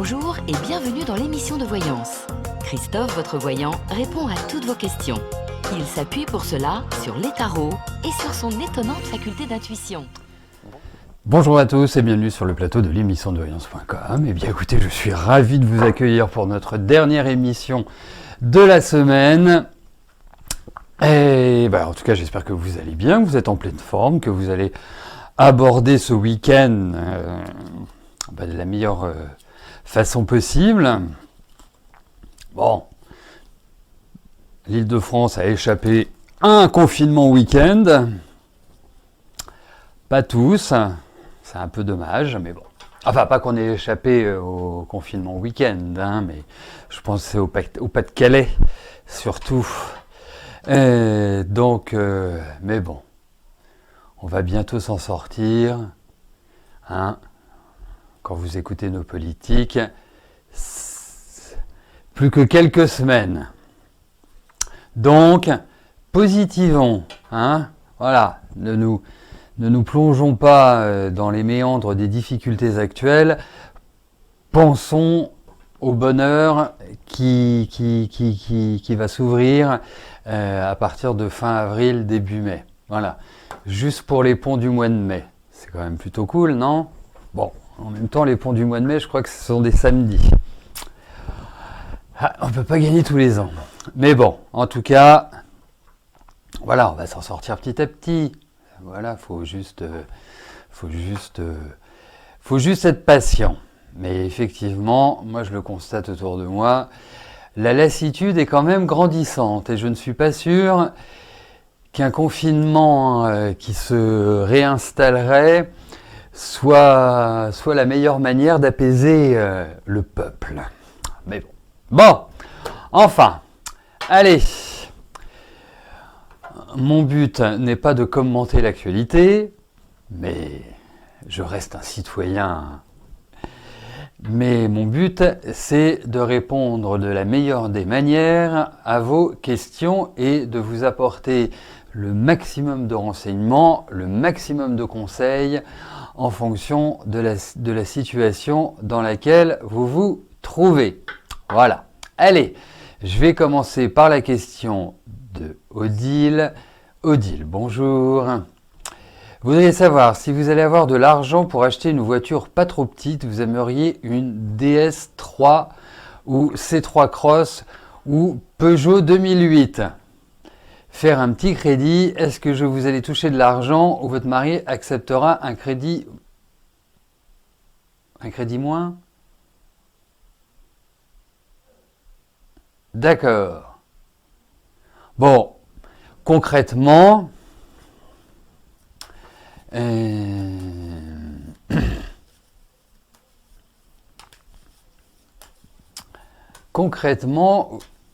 Bonjour et bienvenue dans l'émission de voyance. Christophe, votre voyant, répond à toutes vos questions. Il s'appuie pour cela sur les tarots et sur son étonnante faculté d'intuition. Bonjour à tous et bienvenue sur le plateau de l'émission de voyance.com. Eh bien écoutez, je suis ravi de vous accueillir pour notre dernière émission de la semaine. Et en tout cas, j'espère que vous allez bien, que vous êtes en pleine forme, que vous allez aborder ce week-end de la meilleure façon possible. Bon, l'Île-de-France a échappé à un confinement week-end. Pas tous, c'est un peu dommage, mais bon. Enfin, pas qu'on ait échappé au confinement week-end, mais je pense que c'est au Pas-de-Calais, surtout. Mais bon, on va bientôt s'en sortir. Quand vous écoutez nos politiques, plus que quelques semaines. Donc, positivons. Voilà, ne nous plongeons pas dans les méandres des difficultés actuelles. Pensons au bonheur qui va s'ouvrir à partir de fin avril, début mai. Voilà, juste pour les ponts du mois de mai. C'est quand même plutôt cool, non? Bon, en même temps, les ponts du mois de mai, je crois que ce sont des samedis. On ne peut pas gagner tous les ans. Mais bon, en tout cas, voilà, on va s'en sortir petit à petit. Voilà, faut juste être patient. Mais effectivement, moi je le constate autour de moi, la lassitude est quand même grandissante et je ne suis pas sûr qu'un confinement qui se réinstallerait soit la meilleure manière d'apaiser le peuple. Mais bon, enfin, allez. Mon but n'est pas de commenter l'actualité, mais je reste un citoyen. Mais mon but, c'est de répondre de la meilleure des manières à vos questions et de vous apporter le maximum de renseignements, le maximum de conseils en fonction de la situation dans laquelle vous vous trouvez. Voilà. Allez, je vais commencer par la question de Odile. Odile, bonjour. Vous voudriez savoir si vous allez avoir de l'argent pour acheter une voiture pas trop petite, vous aimeriez une DS3 ou C3 Cross ou Peugeot 2008. Faire un petit crédit, est-ce que vous allez toucher de l'argent ou votre mari acceptera un crédit moins? D'accord. Bon, concrètement,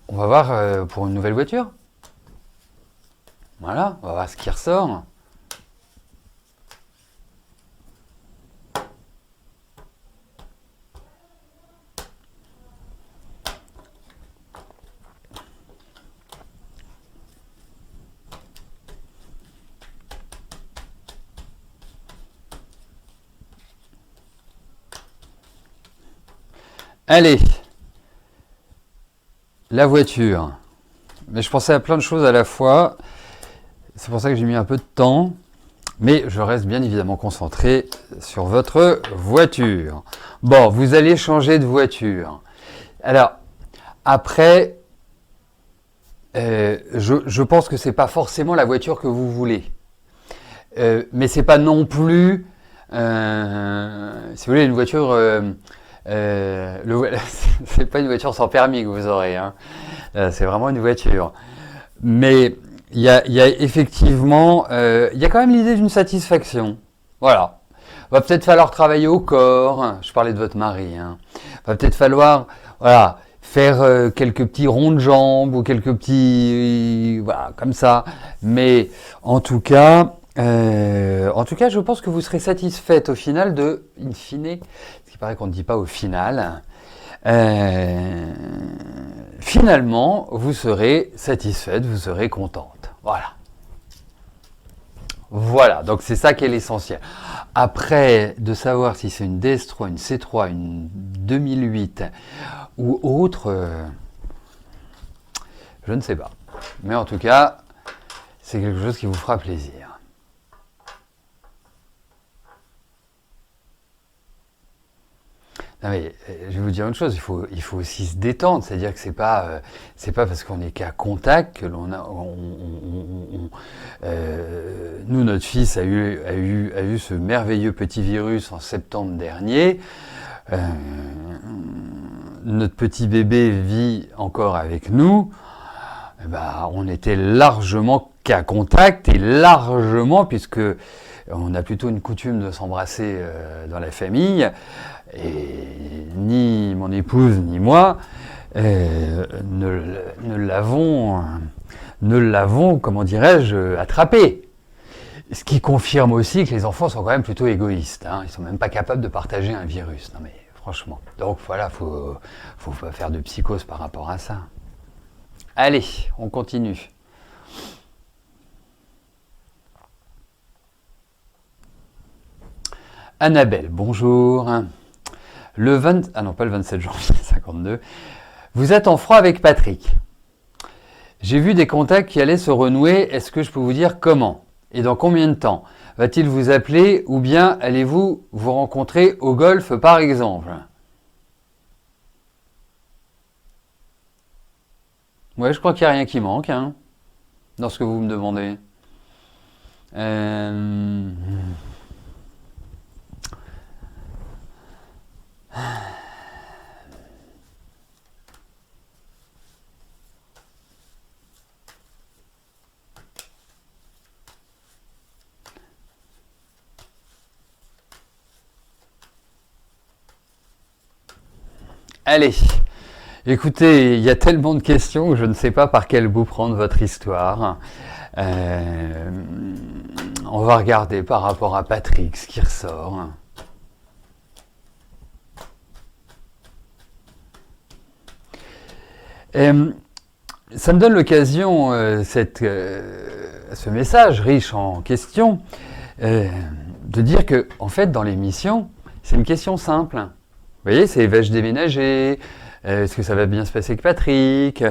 on va voir pour une nouvelle voiture. Voilà, on va voir ce qui ressort. Allez, la voiture. Mais je pensais à plein de choses à la fois. C'est pour ça que j'ai mis un peu de temps. Mais je reste bien évidemment concentré sur votre voiture. Bon, vous allez changer de voiture. Alors, après, je pense que c'est pas forcément la voiture que vous voulez. Mais c'est pas non plus, si vous voulez, une voiture... c'est pas une voiture sans permis que vous aurez, c'est vraiment une voiture. Mais il y a effectivement, il y a quand même l'idée d'une satisfaction. Voilà. Va peut-être falloir travailler au corps. Je parlais de votre mari. Va peut-être falloir, voilà, faire quelques petits ronds de jambes ou quelques petits, voilà, comme ça. Mais en tout cas, je pense que vous serez satisfaite au final in fine. Il paraît qu'on ne dit pas au final. Finalement, vous serez satisfaite, vous serez contente. Voilà. Voilà, donc c'est ça qui est l'essentiel. Après, de savoir si c'est une DS3, une C3, une 2008 ou autre, je ne sais pas. Mais en tout cas, c'est quelque chose qui vous fera plaisir. Non mais, je vais vous dire une chose, il faut aussi se détendre, c'est-à-dire que c'est pas parce qu'on est qu'à contact que l'on a, nous notre fils a eu ce merveilleux petit virus en septembre dernier. Notre petit bébé vit encore avec nous. On était largement qu'à contact et largement puisque on a plutôt une coutume de s'embrasser dans la famille. Et ni mon épouse ni moi ne l'avons, comment dirais-je, attrapé. Ce qui confirme aussi que les enfants sont quand même plutôt égoïstes. Hein. Ils sont même pas capables de partager un virus. Non mais franchement. Donc voilà, faut pas faire de psychose par rapport à ça. Allez, on continue. Annabelle, bonjour. Pas le 27 janvier 52. Vous êtes en froid avec Patrick. J'ai vu des contacts qui allaient se renouer. Est-ce que je peux vous dire comment? Et dans combien de temps? Va-t-il vous appeler ou bien allez-vous vous rencontrer au golf par exemple? Ouais, je crois qu'il n'y a rien qui manque hein, dans ce que vous me demandez. Allez, écoutez, il y a tellement de questions que je ne sais pas par quel bout prendre votre histoire. On va regarder par rapport à Patrick ce qui ressort. Ça me donne l'occasion, ce message riche en questions, de dire que, en fait, dans l'émission, c'est une question simple. Vous voyez, c'est vais-je déménager? Est-ce que ça va bien se passer avec Patrick?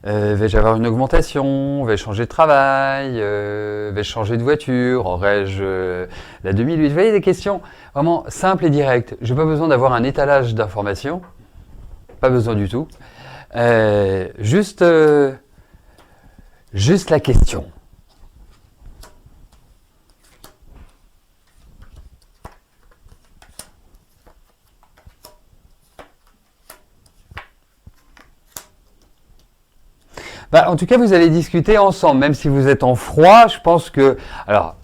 Vais-je avoir une augmentation? Vais-je changer de travail? Vais-je changer de voiture? Aurais-je la 2008? Vous voyez, des questions vraiment simples et directes. Je n'ai pas besoin d'avoir un étalage d'informations. Pas besoin du tout. Juste la question. En tout cas, vous allez discuter ensemble, même si vous êtes en froid. Je pense que... Alors,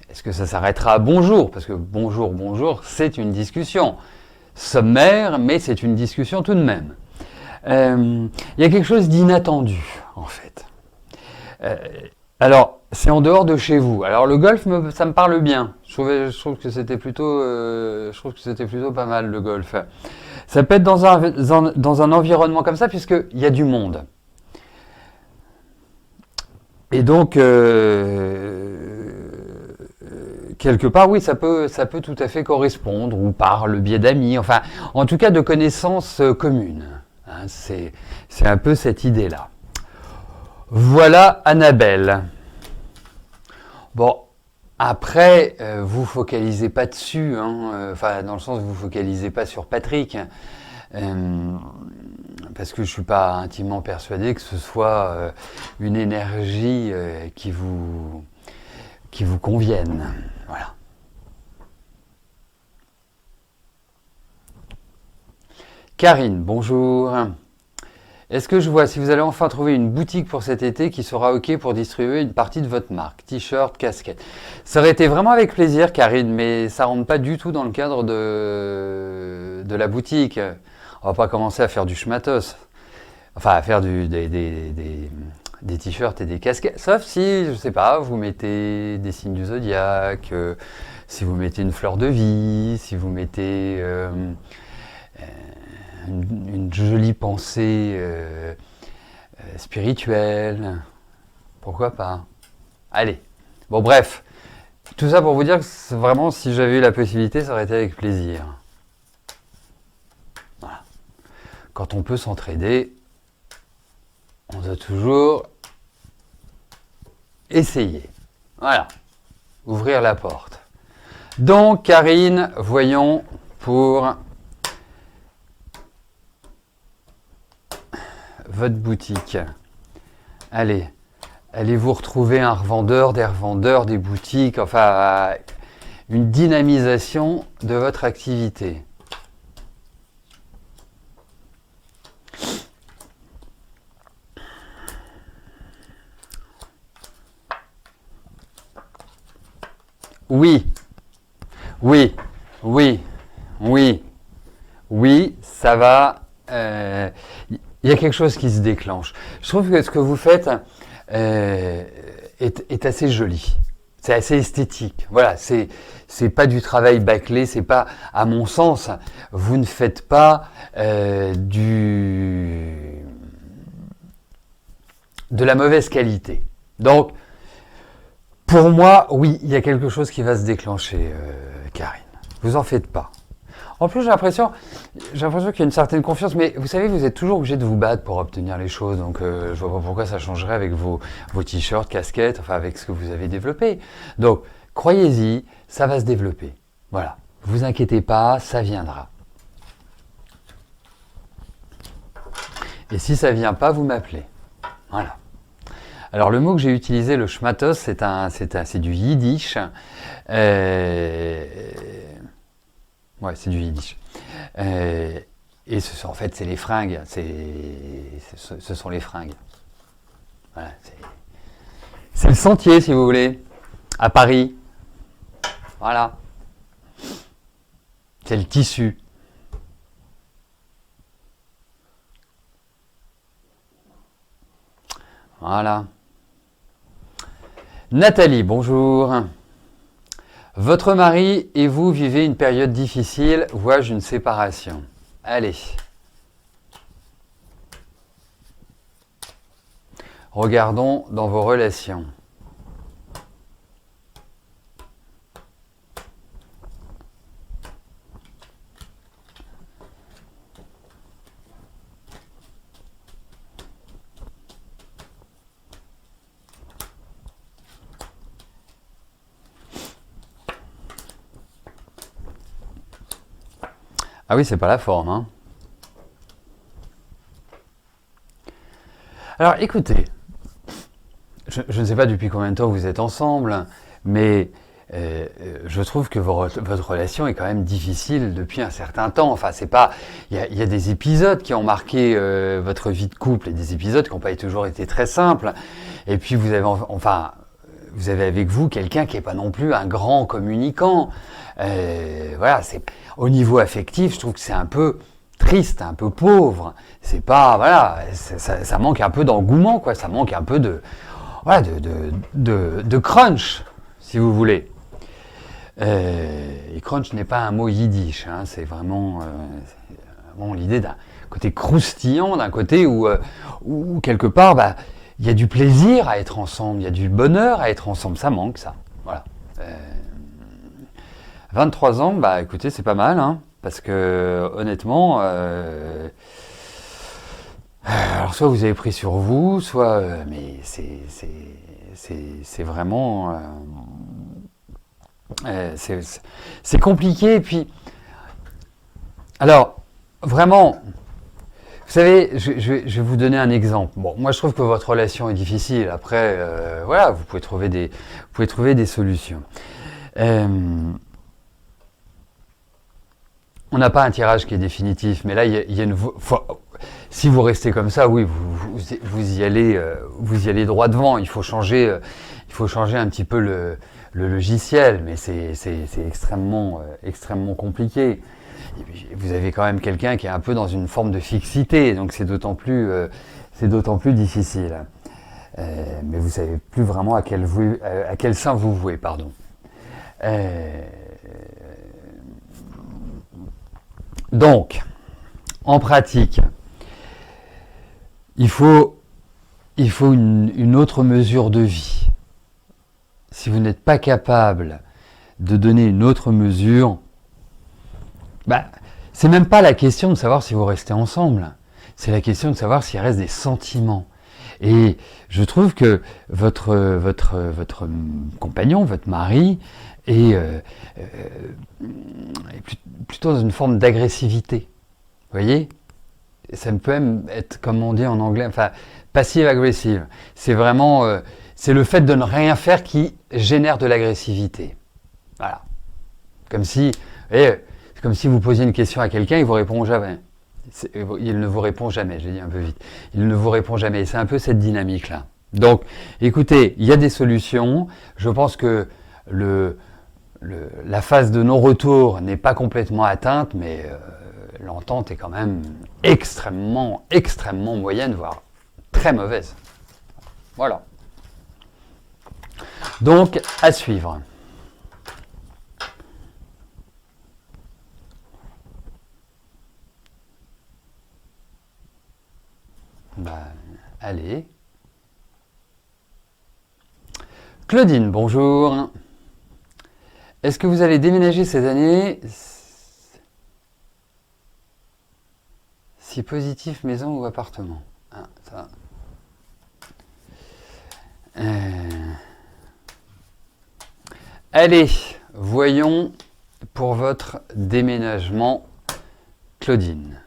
est-ce que ça s'arrêtera à bonjour? Parce que bonjour, c'est une discussion. Sommaire, mais c'est une discussion tout de même. Il y a quelque chose d'inattendu, en fait. Alors, c'est en dehors de chez vous. Alors, le golf, ça me parle bien. Je trouve que c'était plutôt pas mal, le golf. Ça peut être dans un environnement comme ça, puisqu'il y a du monde. Et donc, quelque part, oui, ça peut tout à fait correspondre, ou par le biais d'amis, enfin, en tout cas de connaissances communes. Hein, c'est un peu cette idée-là. Voilà Annabelle. Bon, après, vous focalisez pas dessus, hein, enfin, dans le sens où vous focalisez pas sur Patrick. Parce que je ne suis pas intimement persuadé que ce soit une énergie qui vous convienne. Voilà. Karine, bonjour. Est-ce que je vois si vous allez enfin trouver une boutique pour cet été qui sera OK pour distribuer une partie de votre marque, t-shirt, casquette? Ça aurait été vraiment avec plaisir, Karine, mais ça ne rentre pas du tout dans le cadre de la boutique. On va pas commencer à faire du schmatos, enfin à faire des t-shirts et des casquettes, sauf si, je sais pas, vous mettez des signes du zodiaque, si vous mettez une fleur de vie, si vous mettez une jolie pensée spirituelle, pourquoi pas? Allez, bon bref, Tout ça pour vous dire que vraiment, si j'avais eu la possibilité, ça aurait été avec plaisir. Voilà. Quand on peut s'entraider, on doit toujours essayer. Voilà. Ouvrir la porte. Donc, Karine, voyons pour votre boutique. Allez, allez-vous retrouver un revendeur, des revendeurs, des boutiques, enfin, une dynamisation de votre activité. Oui, oui, oui, oui, oui, ça va. Il y a quelque chose qui se déclenche. Je trouve que ce que vous faites est assez joli. C'est assez esthétique. Voilà, c'est pas du travail bâclé. C'est pas, à mon sens, vous ne faites pas de la mauvaise qualité. Donc, pour moi, oui, il y a quelque chose qui va se déclencher, Karine. Vous en faites pas. En plus, j'ai l'impression qu'il y a une certaine confiance, mais vous savez, vous êtes toujours obligé de vous battre pour obtenir les choses, donc je vois pas pourquoi ça changerait avec vos t-shirts, casquettes, enfin avec ce que vous avez développé. Donc, croyez-y, ça va se développer. Voilà, vous inquiétez pas, ça viendra. Et si ça vient pas, vous m'appelez. Voilà. Alors le mot que j'ai utilisé, le schmatos, c'est du yiddish. Ouais, c'est du yiddish. Et en fait, c'est les fringues. Ce sont les fringues. Voilà, c'est le sentier, si vous voulez, à Paris. Voilà. C'est le tissu. Voilà. Nathalie, bonjour. Votre mari et vous vivez une période difficile, vois-je une séparation. Allez. Regardons dans vos relations. Ah oui, c'est pas la forme, hein. Alors écoutez, je ne sais pas depuis combien de temps vous êtes ensemble, mais je trouve que votre relation est quand même difficile depuis un certain temps. Enfin, c'est pas, il y a des épisodes qui ont marqué votre vie de couple et des épisodes qui n'ont pas toujours été très simples. Et puis vous avez avec vous quelqu'un qui n'est pas non plus un grand communicant. Voilà, au niveau affectif, je trouve que c'est un peu triste, un peu pauvre. C'est pas, voilà, ça manque un peu d'engouement, quoi. Ça manque un peu de crunch, si vous voulez. Et crunch n'est pas un mot yiddish, hein, c'est vraiment l'idée d'un côté croustillant, d'un côté où quelque part, il y a du plaisir à être ensemble, il y a du bonheur à être ensemble, ça manque, ça. Voilà. 23 ans, écoutez, c'est pas mal, hein, parce que honnêtement, alors soit vous avez pris sur vous, soit, mais c'est vraiment, c'est compliqué. Et puis, alors vraiment, vous savez, je vais vous donner un exemple. Bon, moi je trouve que votre relation est difficile. Après, voilà, vous pouvez trouver des solutions. On n'a pas un tirage qui est définitif, mais là, il y a une. Si vous restez comme ça, oui, vous y allez droit devant. Il faut changer un petit peu le logiciel, mais c'est extrêmement compliqué. Et puis, vous avez quand même quelqu'un qui est un peu dans une forme de fixité, donc c'est d'autant plus difficile. Mais vous savez plus vraiment à quel sein vous vouez, pardon. Donc, en pratique, il faut une autre mesure de vie. si vous n'êtes pas capable de donner une autre mesure, c'est même pas la question de savoir si vous restez ensemble. C'est la question de savoir s'il reste des sentiments. Et je trouve que votre compagnon, votre mari, est plutôt dans une forme d'agressivité. Vous voyez ? Ça peut même être, comme on dit en anglais, enfin, passive-agressive. C'est vraiment, c'est le fait de ne rien faire qui génère de l'agressivité. Voilà. Comme si, c'est comme si vous posiez une question à quelqu'un, il vous répond jamais. Il ne vous répond jamais, j'ai dit un peu vite. Il ne vous répond jamais. Et c'est un peu cette dynamique-là. Donc, écoutez, il y a des solutions. Je pense que la phase de non-retour n'est pas complètement atteinte, mais l'entente est quand même extrêmement moyenne, voire très mauvaise. Voilà. Donc, à suivre. Allez. Claudine, bonjour. Est-ce que vous allez déménager cette année? Si positif, maison ou appartement? Ça. Allez, voyons pour votre déménagement, Claudine.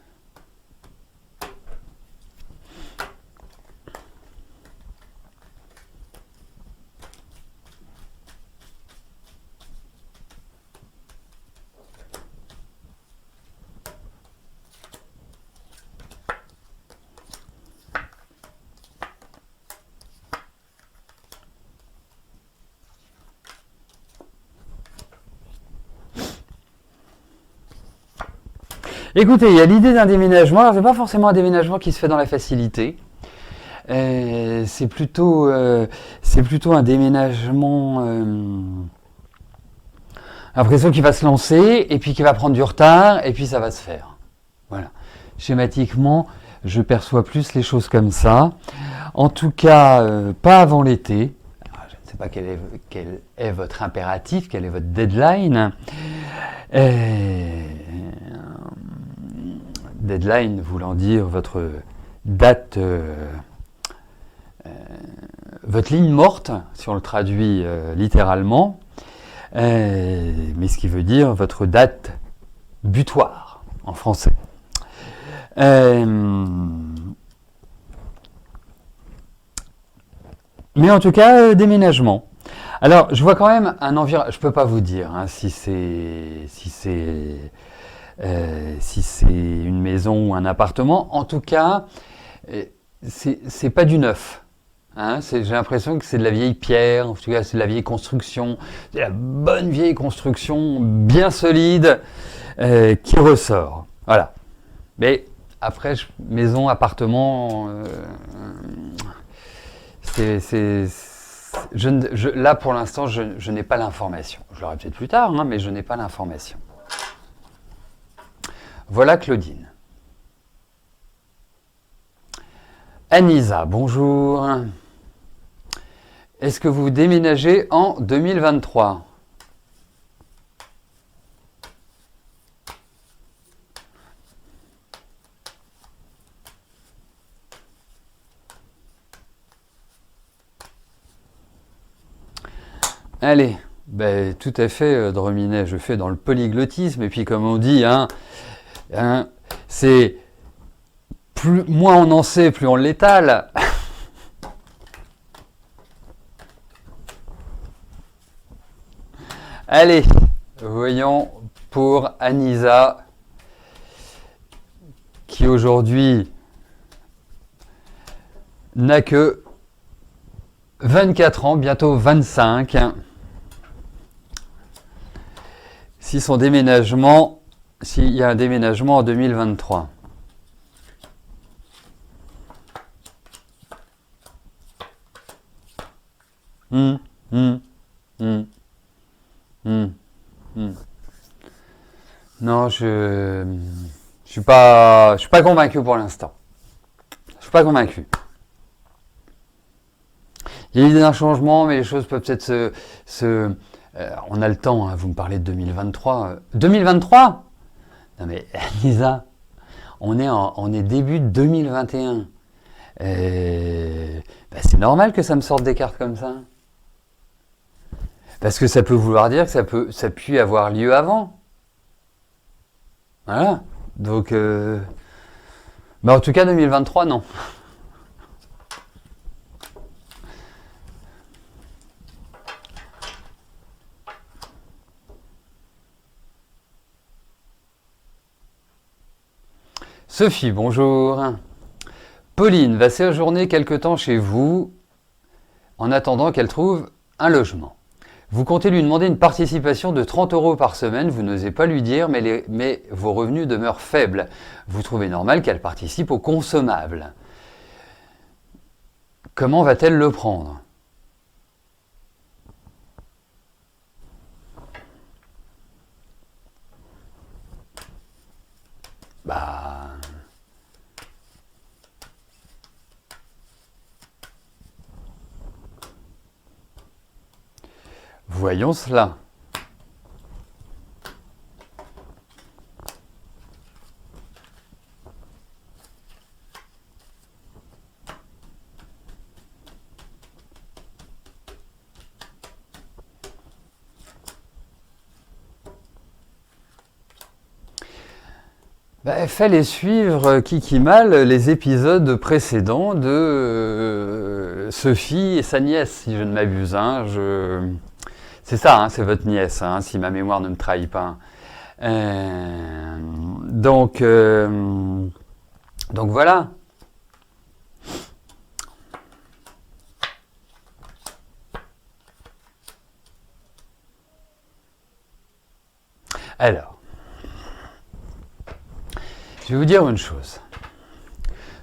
Écoutez, il y a l'idée d'un déménagement. Alors, c'est pas forcément un déménagement qui se fait dans la facilité. C'est plutôt un déménagement. L'impression qu'il va se lancer et puis qu'il va prendre du retard et puis ça va se faire. Voilà. Schématiquement, je perçois plus les choses comme ça. En tout cas, pas avant l'été. Alors, je ne sais pas quel est votre impératif, quel est votre deadline. Deadline voulant dire votre date, votre ligne morte, si on le traduit littéralement, mais ce qui veut dire votre date butoir en français. Mais en tout cas, déménagement. Alors, je vois quand même un environnement. Je ne peux pas vous dire si c'est une maison ou un appartement. En tout cas, c'est pas du neuf. J'ai l'impression que c'est de la vieille pierre, en tout cas c'est de la vieille construction, de la bonne vieille construction bien solide qui ressort. Voilà. Mais après, maison, appartement, là pour l'instant, je n'ai pas l'information. Je l'aurai peut-être plus tard, mais je n'ai pas l'information. Voilà Claudine. Anisa, bonjour. Est-ce que vous déménagez en 2023 ? Allez, tout à fait, Drominet, je fais dans le polyglottisme, et puis comme on dit, c'est moins on en sait, plus on l'étale. Allez, voyons pour Anisa, qui aujourd'hui n'a que 24 ans, bientôt 25. S'il y a un déménagement en 2023. Non, je suis pas convaincu pour l'instant. Je suis pas convaincu. Il y a eu un changement, mais les choses peuvent peut-être on a le temps, hein, vous me parlez de 2023. 2023 ? Non mais Lisa, on est début 2021. C'est normal que ça me sorte des cartes comme ça. Parce que ça peut vouloir dire que ça puisse avoir lieu avant. Voilà. Donc, en tout cas 2023, non. Sophie, bonjour. Pauline va séjourner quelque temps chez vous en attendant qu'elle trouve un logement. Vous comptez lui demander une participation de 30 € par semaine, vous n'osez pas lui dire, mais vos revenus demeurent faibles. Vous trouvez normal qu'elle participe au consommable. Comment va-t-elle le prendre ? Voyons cela. Fallait suivre Kiki Mal les épisodes précédents de Sophie et sa nièce, si je ne m'abuse. Hein. C'est ça, hein, c'est votre nièce, hein, si ma mémoire ne me trahit pas. Donc voilà. Alors, je vais vous dire une chose.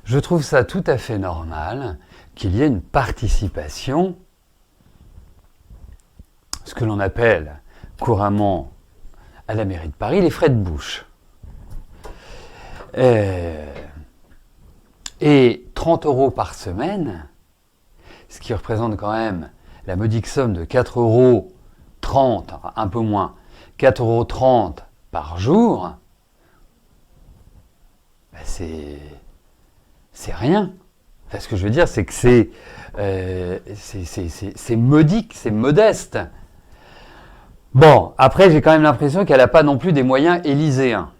Je trouve ça tout à fait normal qu'il y ait une participation, ce que l'on appelle couramment à la mairie de Paris les frais de bouche. Et 30 € par semaine, ce qui représente quand même la modique somme de 4,30 €, enfin un peu moins, 4,30 € par jour, c'est rien. Enfin, ce que je veux dire, c'est que c'est modique, c'est modeste. Bon, après, j'ai quand même l'impression qu'elle n'a pas non plus des moyens élyséens.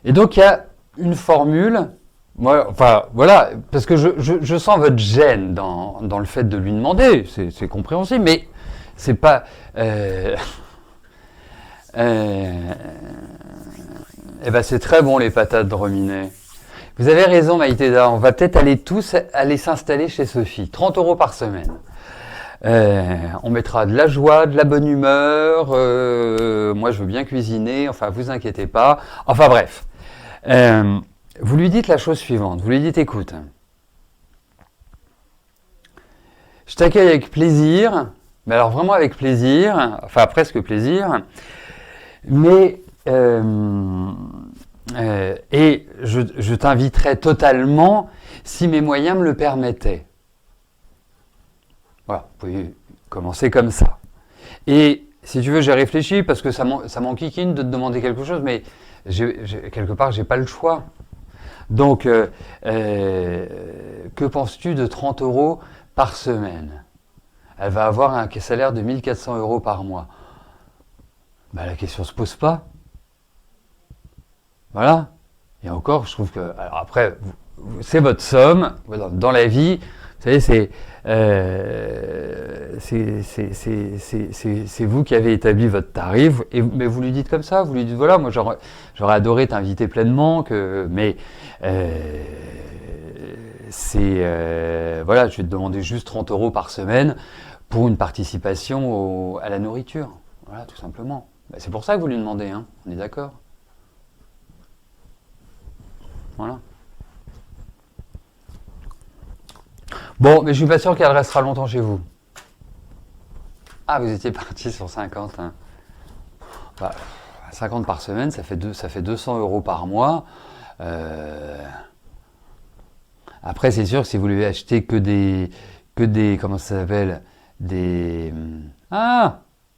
Et donc, il y a une formule, voilà, parce que je sens votre gêne dans le fait de lui demander, c'est compréhensible, mais c'est pas... c'est très bon les patates de Rominet. Vous avez raison Maïtéda, on va peut-être aller s'installer chez Sophie. 30 € par semaine. On mettra de la joie, de la bonne humeur, moi je veux bien cuisiner, enfin vous inquiétez pas. Enfin bref, vous lui dites la chose suivante, vous lui dites écoute, je t'accueille avec plaisir, mais alors vraiment avec plaisir, enfin presque plaisir, mais et je t'inviterai totalement si mes moyens me le permettaient. Voilà, vous pouvez commencer comme ça. Et si tu veux, j'ai réfléchi parce que ça m'enquiquine de te demander quelque chose, mais quelque part, j'ai pas le choix. Donc, que penses-tu de 30 € par semaine ? Elle va avoir un salaire de 1 400 € par mois. La question se pose pas. Voilà. Et encore, je trouve que... Alors après, c'est votre somme. Dans la vie, vous savez, c'est vous qui avez établi votre tarif. Mais vous lui dites comme ça. Vous lui dites, voilà, moi j'aurais adoré t'inviter pleinement. Mais voilà, je vais te demander juste 30 € par semaine pour une participation à la nourriture. Voilà, tout simplement. C'est pour ça que vous lui demandez, hein. On est d'accord ? Voilà. Bon, mais je suis pas sûr qu'elle restera longtemps chez vous. Ah, vous étiez parti sur 50. Hein. 50 par semaine, ça fait 200 € par mois. Après, c'est sûr que si vous lui achetez que des, comment ça s'appelle, des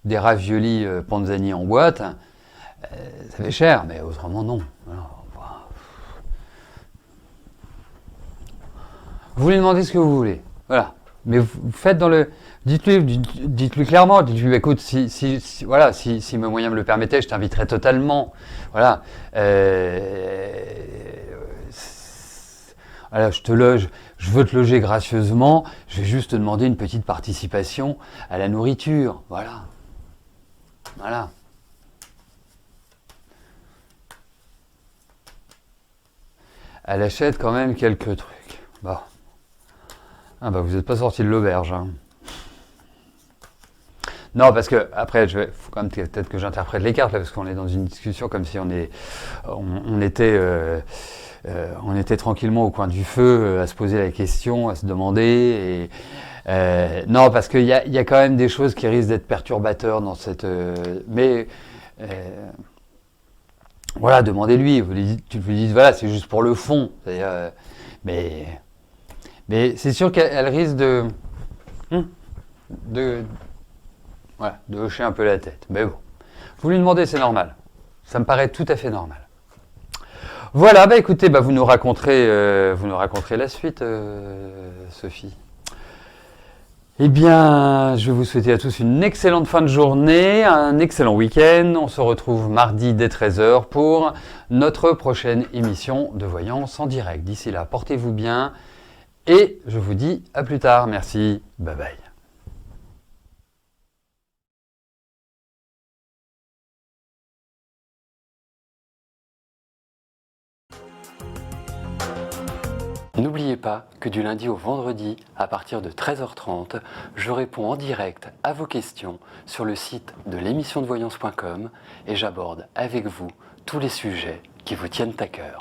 raviolis Panzani en boîte, ça fait cher, mais autrement non. Alors, vous lui demandez ce que vous voulez, voilà. Mais vous faites dans le, dites-lui clairement, dites-lui, écoute, voilà, si mes moyens me le permettaient, je t'inviterais totalement, voilà. Voilà, je te loge, je veux te loger gracieusement, je vais juste te demander une petite participation à la nourriture, voilà. Voilà. Elle achète quand même quelques trucs. Bon. Ah bah vous n'êtes pas sorti de l'auberge. Hein. Non, parce que après, faut quand même peut-être que j'interprète les cartes là, parce qu'on est dans une discussion comme si on était tranquillement au coin du feu, à se poser la question, à se demander. Non, parce qu'il y a quand même des choses qui risquent d'être perturbateurs dans cette. Voilà, demandez-lui. Tu lui dites, voilà, c'est juste pour le fond. Mais c'est sûr qu'elle risque de hocher un peu la tête. Mais bon, vous lui demandez, c'est normal. Ça me paraît tout à fait normal. Voilà, bah écoutez, vous nous raconterez la suite, Sophie. Eh bien, je vais vous souhaiter à tous une excellente fin de journée, un excellent week-end. On se retrouve mardi dès 13h pour notre prochaine émission de Voyance en direct. D'ici là, portez-vous bien et je vous dis à plus tard. Merci, bye bye. N'oubliez pas que du lundi au vendredi, à partir de 13h30, je réponds en direct à vos questions sur le site de l'émissiondevoyance.com et j'aborde avec vous tous les sujets qui vous tiennent à cœur.